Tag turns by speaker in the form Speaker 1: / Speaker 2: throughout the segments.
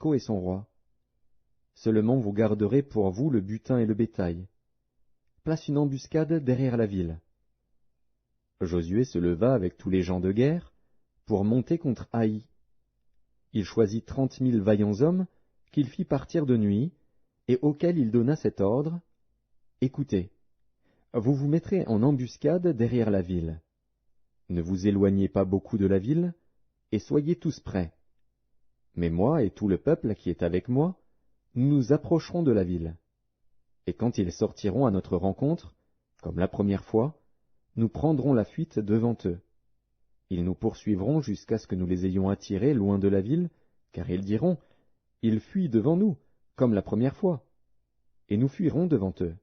Speaker 1: Jéricho et son roi. Seulement vous garderez pour vous le butin et le bétail. Place une embuscade derrière la ville. » Josué se leva avec tous les gens de guerre pour monter contre Haï. Il choisit 30 000 vaillants hommes qu'il fit partir de nuit et auxquels il donna cet ordre: « Écoutez, vous vous mettrez en embuscade derrière la ville. Ne vous éloignez pas beaucoup de la ville et soyez tous prêts. Mais moi et tout le peuple qui est avec moi, nous nous approcherons de la ville. Et quand ils sortiront à notre rencontre, comme la première fois, nous prendrons la fuite devant eux. Ils nous poursuivront jusqu'à ce que nous les ayons attirés loin de la ville, car ils diront: Ils fuient devant nous, comme la première fois. Et nous fuirons devant eux.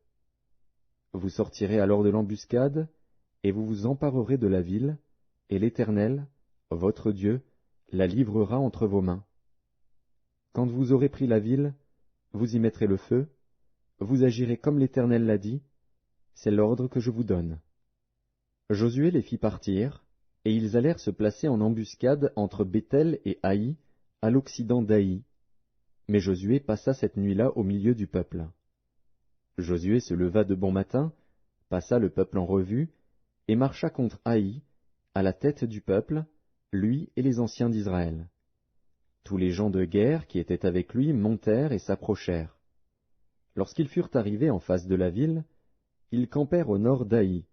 Speaker 1: Vous sortirez alors de l'embuscade, et vous vous emparerez de la ville, et l'Éternel, votre Dieu, la livrera entre vos mains. Quand vous aurez pris la ville, vous y mettrez le feu, vous agirez comme l'Éternel l'a dit, c'est l'ordre que je vous donne. » Josué les fit partir, et ils allèrent se placer en embuscade entre Béthel et Haï, à l'occident d'Haï. Mais Josué passa cette nuit-là au milieu du peuple. Josué se leva de bon matin, passa le peuple en revue, et marcha contre Haï, à la tête du peuple, lui et les anciens d'Israël. Tous les gens de guerre qui étaient avec lui montèrent et s'approchèrent. Lorsqu'ils furent arrivés en face de la ville, ils campèrent au nord d'Haï,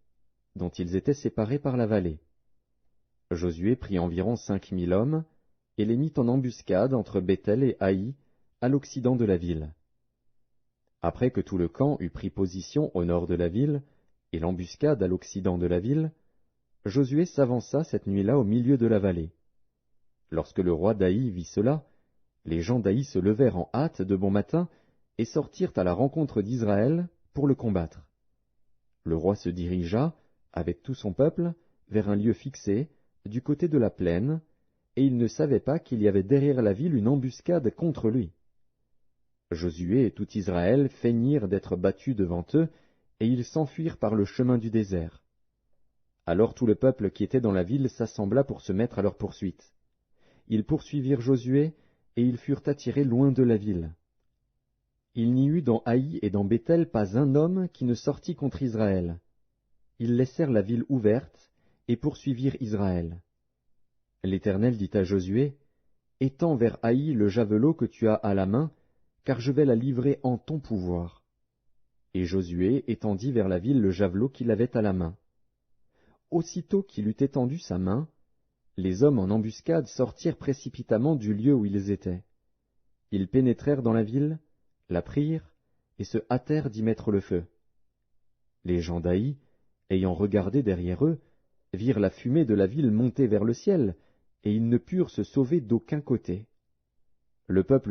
Speaker 1: dont ils étaient séparés par la vallée. Josué prit environ 5 000 hommes, et les mit en embuscade entre Béthel et Haï, à l'occident de la ville. Après que tout le camp eut pris position au nord de la ville, et l'embuscade à l'occident de la ville, Josué s'avança cette nuit-là au milieu de la vallée. Lorsque le roi d'Haï vit cela, les gens d'Haï se levèrent en hâte de bon matin, et sortirent à la rencontre d'Israël pour le combattre. Le roi se dirigea, avec tout son peuple, vers un lieu fixé, du côté de la plaine, et il ne savait pas qu'il y avait derrière la ville une embuscade contre lui. Josué et tout Israël feignirent d'être battus devant eux, et ils s'enfuirent par le chemin du désert. Alors tout le peuple qui était dans la ville s'assembla pour se mettre à leur poursuite. Ils poursuivirent Josué, et ils furent attirés loin de la ville. Il n'y eut dans Haï et dans Béthel pas un homme qui ne sortit contre Israël. Ils laissèrent la ville ouverte, et poursuivirent Israël. L'Éternel dit à Josué: « Étends vers Haï le javelot que tu as à la main, car je vais la livrer en ton pouvoir. » Et Josué étendit vers la ville le javelot qu'il avait à la main. Aussitôt qu'il eut étendu sa main, les hommes en embuscade sortirent précipitamment du lieu où ils étaient. Ils pénétrèrent dans la ville, la prirent, et se hâtèrent d'y mettre le feu. Les gens d'Haï, ayant regardé derrière eux, virent la fumée de la ville monter vers le ciel, et ils ne purent se sauver d'aucun côté. Le peuple